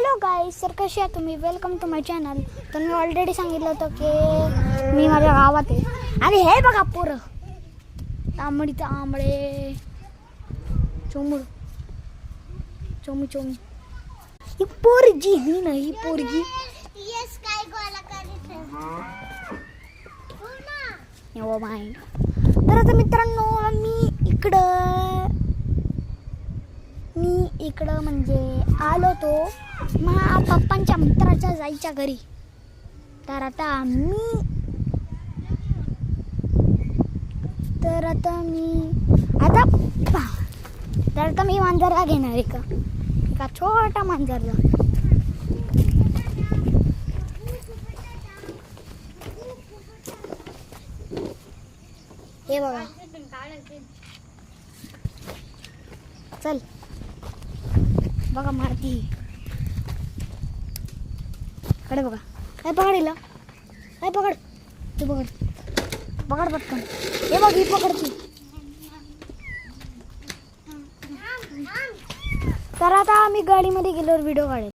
Hello गाईस, तर कसे आहात तुम्ही? Welcome to my channel. तर मी ऑलरेडी सांगितलं होतं की मी माझ्या गावात आहे आणि हे बघा पोरं तांबडी तांबडे चोमूर चोमी चोमी ही पोरगी ही ना ही पोरगी माइंड. तर आता मित्रांनो मी इकडं म्हणजे आलो तो माझ्या पप्पांच्या मित्राच्या जायच्या घरी. तर आता मी मांजरला घेणार आहे का छोटा मांजरला. हे बघा चल बघा मारती कडे बघा. काय पकडिला काय पकड तू पकड पटकन. हे बघ ही पकडती. तर आता आम्ही गाडीमध्ये गेल्यावर व्हिडिओ काढेल.